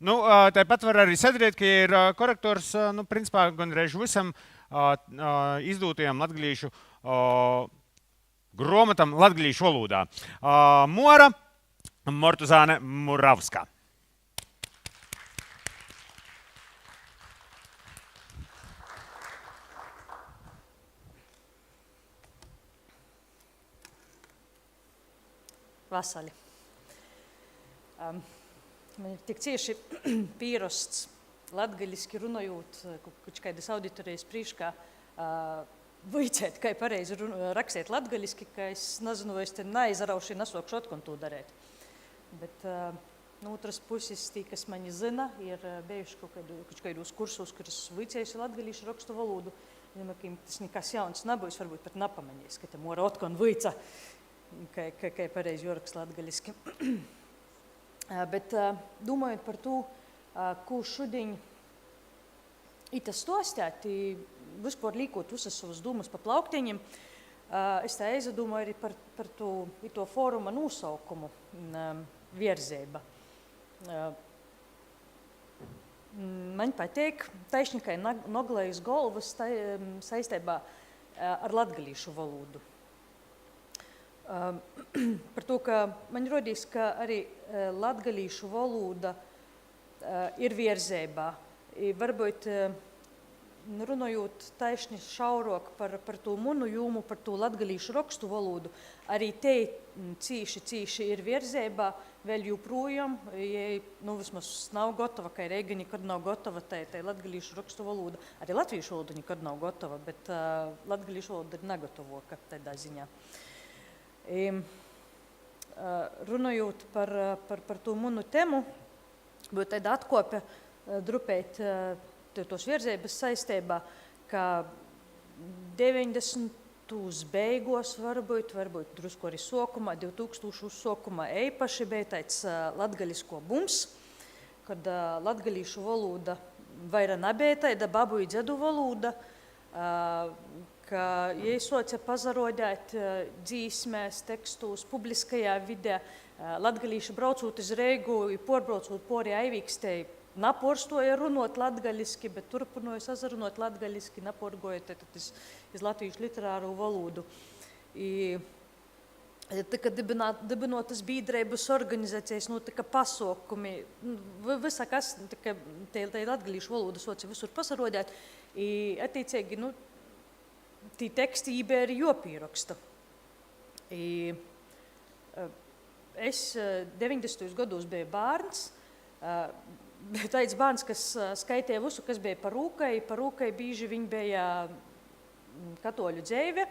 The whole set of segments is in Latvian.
Nu, tāpat var arī sadarīt, ka ir korektors, nu, principā, gandrīz visam izdūtajam latgalīšu gromatam latgalīšu valodā. Mora Mortuzāne Muravska. Vasali. Man ir tik cieši pierasts latgaļiski runājot, kaut kādas auditorijas priekšā vicēt, kā pareizi rakstīt latgaļiski, ka es nezinu, vai es te neizaraušu, nesokšu atkon to darēt. Bet no otras puses, tī, kas mani zina, ir bijuši kaut kādos kursos, kuras vicējuši latgaļīšu rakstu valodu. Tas nekas jauns nebūs, varbūt pat nepamanīs, ka te mora atkon vica, kā pareizi jorakst latgaļiski. Bet domājot par to, ko šodien ita stostēt, vispār līkot visas savas domas pa plaukteņiem, es tā aizdomāju arī par to fóruma nosaukumu virzeiba. Man pateik, taišņikai noglejas golvas saistībā ar latgalīšu valodu. Par to, ka man rodīs, ka arī latgalīšu valoda ir virzībā. Varbūt runājot taišņi šaurok par to munu jūmu, par to latgalīšu rakstu valodu, arī te cīši ir virzībā, vēl joprojām, ja vismaz nav gotova, ka Reiga nekad nav gotova, tai latgalīšu rakstu valoda. Arī latviešu valoda nekad nav gotova, bet latgalīšu valoda ir negotovoka tādā ziņā. Runājot par to munu temu, būtu tāda atkope drupēt tos virzības saistībā, ka 90. beigos varbūt drusku arī sokumā, 2000 sokumā eipaši bija tāds latgalisko bums, kad latgalīšu valoda vaira nebija tāda babu i dzedu valoda, ka jēsoca pazarodēt dzīsmēs, tekstos, publiskajā vidē, latgalīši braucot iz Reigu i porbraucot pori Aivīkstei, naporstoja runot latgaliski, bet turpinoja sazarunot latgaliski, naporgoja iz latviešu literāru valodu. Tika dibinotas biedrības organizācijas, tika pasaukumi, visa kas, te latgalīšu valoda soca visur pasarodēt, i attiecīgi, tī teksti ībē arī jopīraksta. Es 90. gados biju bārns, tāds bārns, kas skaitēja visu, kas bija par rūkai bīži viņi bija katoļu dzeive.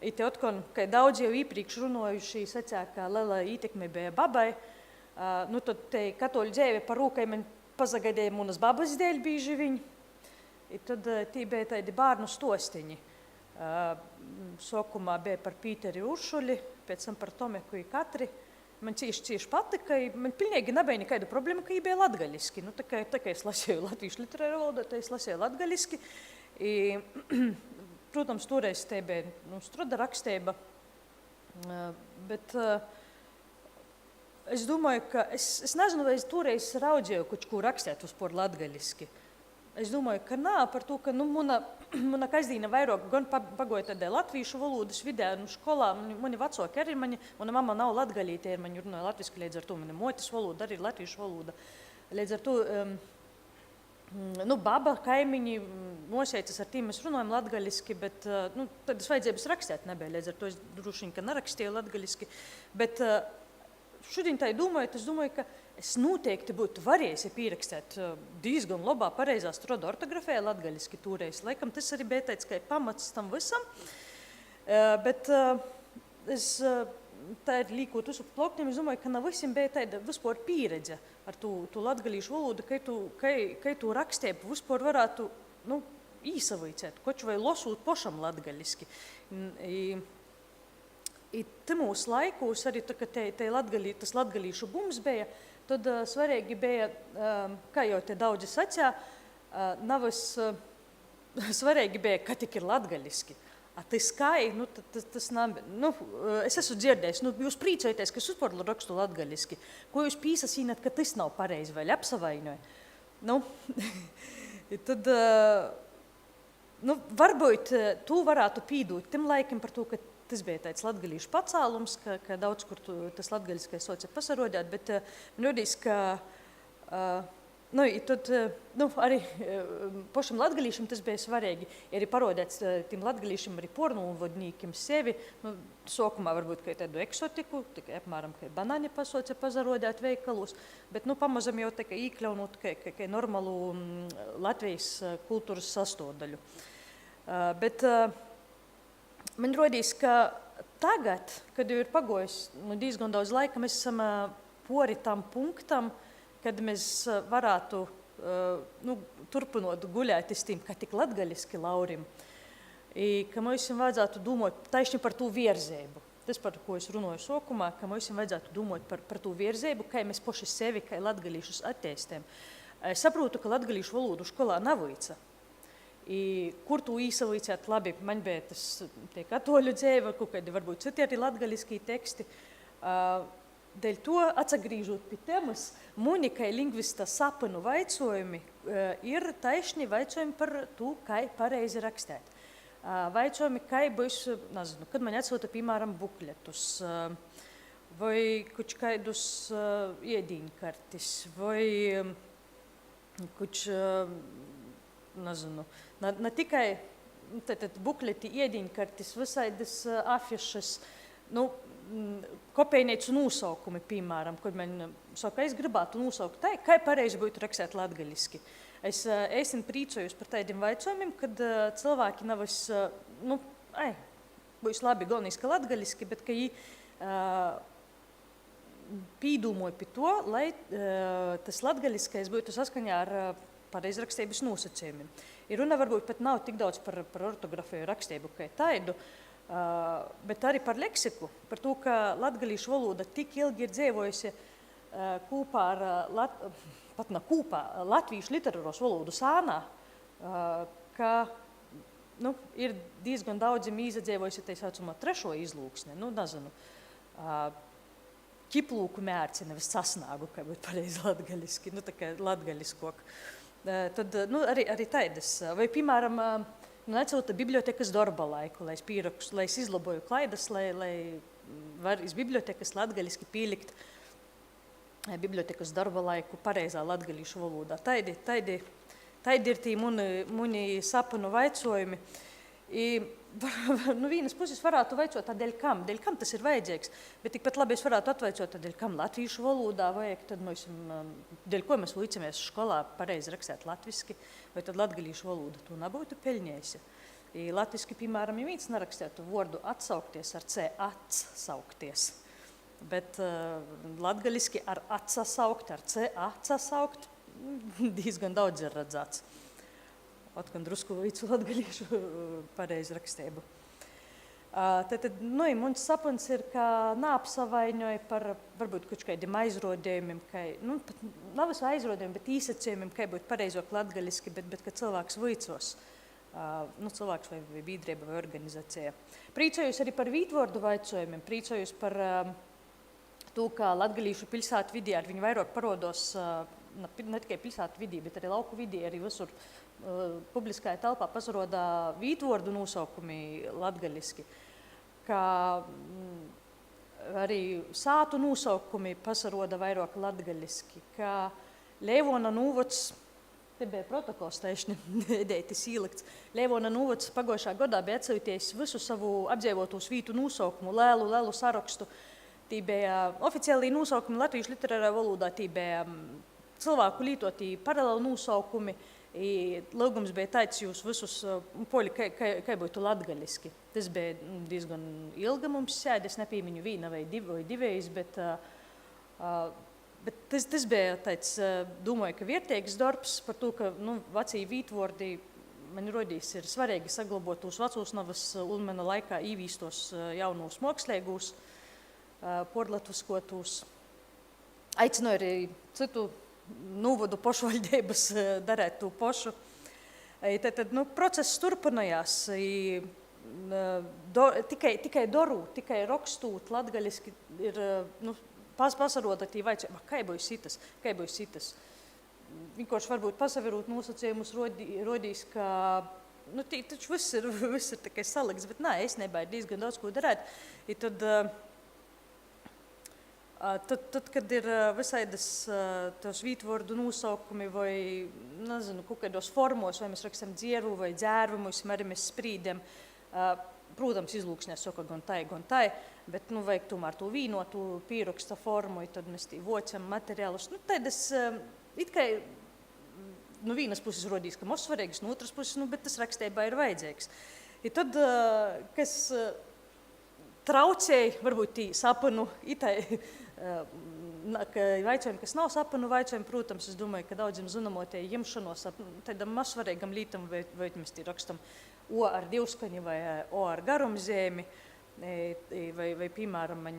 I te otkon, ka daudz jau īpriekš runājuši sacā, ka lela ītekme bija babai, tad te katoļu dzeive par rūkai man pazagaidēja munas babas dēļ bīži viņi. I tad tī bija tādi bārnu stostiņi. Sokumā bija par Pīteri Uršuli, pēc tam par Tomeku i Katri. Man cīši patika, man pilnīgi nebija nekāda problēma, ka bija latgaliski. Tā kā es lasēju latviešu literāru valodu, tā es lasēju latgaliski. Protams, toreiz te bija struda raksteiba, bet es domāju, ka es nezinu, vai es toreiz raudzēju kaut ko rakstēt vispār latgaliski. Es domāju, ka nā, par to, ka muna kasdīna vairāk gan pagoja tādai latviešu valodas vidē, skolā, mani vecāki arī, mana mamma nav latgalīte, mani runāja latviski, līdz ar to mana motis valoda arī ir latviešu valoda. Līdz ar to, baba, kaimiņi, noseicis ar tīm mēs runājam latgaliski, bet, tādas vajadzības rakstēt nebija, līdz ar to es drošiņ, ka nerakstīju latgaliski, bet šodien tā domājot, es domāju, ka es noteikti būtu varējis pierakstēt diezgan labā pareizā stroda ortografē latgaliski toreiz. Laikam tas arī bija tāds, ka pamats tam visam, bet es tā ir līkot visu plauktiem, es domāju, ka nav visiem bija tāda vispār pieredze ar tu latgalīšu valodu, kai tu rakstēbu vispār varētu, īsavīcēt, koč vai losūt pošam latgaliski. I timūs laikūs arī tas latgalīšu bums bija, tad svarīgi bija, kā jau te daudzi sacā, nav svarīgi bija, ka tik ir latgaliski. Tas kai, nu, tas nav, nu, es esmu dzirdējis, nu, jūs prīcojaties, ka es uzporlu rakstu latgaļiski. Ko jūs pīsasīnat, ka tas nav pareizi vai apsavainoja? Nu, tad, nu, varbūt tu varētu pīdūt tim laikam par to, ka tas bija tāds latgalīšu pacālums, ka daudz, kur tas latgaļiskais soca pasarodēt, bet man rodīs, ka nu, tad, nu, arī pašam latgalīšam tas bija svarīgi. Arī parodēts tiem latgalīšam, arī pornulvodnīkim sevi, nu, sokumā varbūt kā tādu eksotiku, tikai apmēram kā banāni pasoca pazarodēt veikalus, bet nu, pamazam jau tā kā īkļaunot kā normalu Latvijas kultūras sastāvdaļu. Bet man rodīs, ka tagad, kad jau ir pagojis diezgan daudz laika, mēs esam pori tam punktam, kad mēs varētu nu, turpinot guļēt uz tiem, kā tik latgaļiski laurim, ka mums vajadzētu domāt taišņi par tū virzēbu. Tas, par ko es runāju sokumā, ka mums vajadzētu domāt par tū virzēbu, kā mēs poši sevi, kā latgaļīšus attīstām. Es saprotu, ka latgaļīšu valodu skolā navīca. Kur tu īsavīcēt labi, man bija tas tie katoļu dzēva, kaut kādi varbūt citi arī latgaļiskī teksti. Dēļ to, atsagrīžot pie temas, muni, kā lingvista sapinu vaicojumi, ir taišņi vaicojumi par to, kā pareizi rakstēt. Vaicojumi, kā būs, nezinu, kad man atsūta, piemēram, bukletus, vai kuč kaidus iedīņkartis, vai kuč, nezinu, ne tikai bukleti, iedīņkartis, visaidas afišas, nu, kopējnīcu nosaukumi, piemēram, kad man saka, es gribētu nosaukt tā, kā pareizi būtu rakstēt latgaļiski. Es esmu prīcojus par tādiem vaicojumiem, kad cilvēki nav nu, būs labi galvenīs, ka latgaļiski, bet ka pīdūmoja pie to, lai tas latgaļiskais būtu saskaņā ar pareizrakstības nosacījumiem. Runa varbūt pat nav tik daudz par ortografiju rakstību kā tādu, bet arī par leksiku, par to, ka latgalīšu valoda tik ilgi ir dzīvojusi kūpā ar pat ne kūpā latviešu literāros valodu sānā, ka nu, ir diezgan daudziem izdzīvojusi tā saucamā trešo izlūksne, nu, nezinu, ķiplūku mērci, nevis sasnāgu, kā būtu pareizi latgaliski, nu, tā kā latgaliskok. Tad, nu, arī taidas, vai, piemēram, necauta bibliotekas darba laiku, lai es izlaboju klaidas, lai var iz bibliotekas latgaliski pīlikt bibliotekas darba laiku pareizā latgalīšu valodā. Taidi ir tī muni sapinu vaicojumi. Nu, vienas puses varētu vaicot tādēļ kam tas ir vajadzīgs, bet tikpat labi es varētu atvaicot tādēļ kam latviešu valodā vajag, tad mēs, dēļ ko mēs līdzamies skolā pareizi rakstēt latviski, vai tad latgalīšu valoda to nebūtu peļņējusi. Latviski, piemēram, ja viens nerakstētu vārdu atsaukties ar C, atsaukties, bet latgaliski ar atsasaukt, ar C, atsasaukt, diezgan daudz ir redzēts. Atkal drusku vicu latgalīšu pareizrakstību. Tad, nu, mans sapnis ir, ka neapsavainoja par varbūt kaut kādiem aizrodījumiem, nu, pat nav visu aizrodījumiem, bet īsacījumiem, kā būtu pareizok latgaliski, bet ka cilvēks vicos, nu, cilvēks vai biedrība vai organizācija. Prīcojos arī par vītvordu vaicojumiem, prīcojos par to, ka latgalīšu pilsētu vidī ar viņu vairāk parodos, ne tikai pilsētu vidī, bet arī lauku vidī, arī visur publiskajā telpā pasarodā vītvordu nosaukumi latgaliski, kā arī sātu nosaukumi pasaroda vairāk latgaliski, kā Leivona nūvots, te bija protokols taišni edētis īlikts, Leivona nūvots pagošā godā bija atsauties visu savu apdzīvotos vītu nosaukumu, lēlu sarakstu. Tī bija oficiāli nosaukumi latviešu literārā valodā, tī bija cilvēku lītotī paralēli nosaukumi. Lūgums bija tāds, jūs visus poļi, kā būtu latgaliski. Tas bija diezgan ilga mums sēd, es nepīmiņu vīna vai divējus, bet tas bija tāds, domāju, ka vērtīgs darbs par to, ka nu, vecī vītvordi, man rodīs, ir svarīgi saglabot tos vecos navas ulmena laikā īvīstos jaunos mākslīgos, porlatviskotos. Aicinu arī citu nūvodu pašvaldības darēt to pašu. Tad, nu, process turpinājās. tikai dorūt, tikai rakstūt latgaliski ir, pasarodot, vaicē, kai būs sitas. Vienkārši varbūt pasaverūt nosacījumus rodīs, ka, taču viss ir tikai salikts, bet nē, es nebaidu diezgan daudz ko darēt. I tad, kad ir visaidas tos vītvordu nosaukumi vai, nezinu, kaut kādos formos, vai mēs rakstam dzieru vai dzērvumus, arī mēs sprīdam, protams, izlūksnē saka gan tai, bet, vajag tomēr to vīnotu pīraksta formu, tad mēs tī vocam materiālus. Tādas, it kā, vienas puses rodīs, ka mums svarīgas, no otras puses, bet tas rakstībā ir vajadzīgs. I tad, kas traucēja, varbūt tī sapanu, vaicājumi, kas nav sapanu vaicājumi, protams, es domāju, ka daudziem zināmotie jemšanos tādam mazsvarīgam lītam, vai mēs tī rakstam O ar divskaņu vai O ar garumzēmi, vai piemēram, man,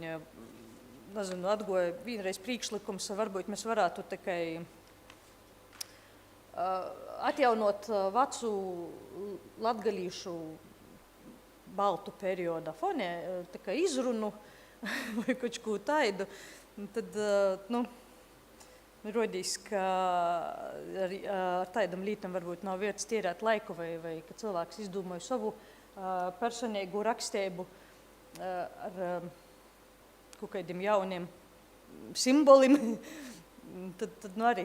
nezinu, atgoja vienreiz priekšlikums, varbūt mēs varētu tikai atjaunot vecu latgalīšu baltu perioda fonē, tikai izrunu vai kaut ko tādu. Tad, rodīs, ka ar tādam lītam varbūt nav vērts tērēt laiku vai ka cilvēks izdomāja savu personīgu rakstību ar kaut kādiem jauniem simboliem. Tad arī,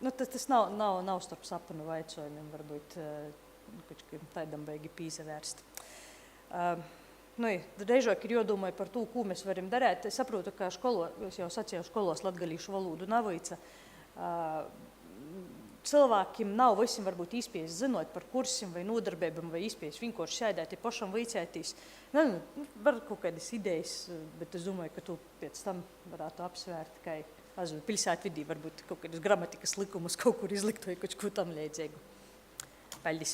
tas nav starp sapanu vaicojumiem, varbūt kaut tādam vajag pīsavērst. Reizāk ir jādomāja par to, ko mēs varam darīt. Es saprotu, ka es jau sacīju, skolos latgalīšu valodu navīca. Cilvēkiem nav visiem varbūt īspējas zinot par kursiem vai nodarbībām vai īspējas vienkārši sēdēt ir pašam vicētīs. Var kaut kādas idejas, bet es domāju, ka tu pēc tam varētu apsvērt, ka pilsētvidī varbūt kaut kādas gramatikas likumus kaut kur izlikt vai kaut ko tam līdzīgu. Paldies!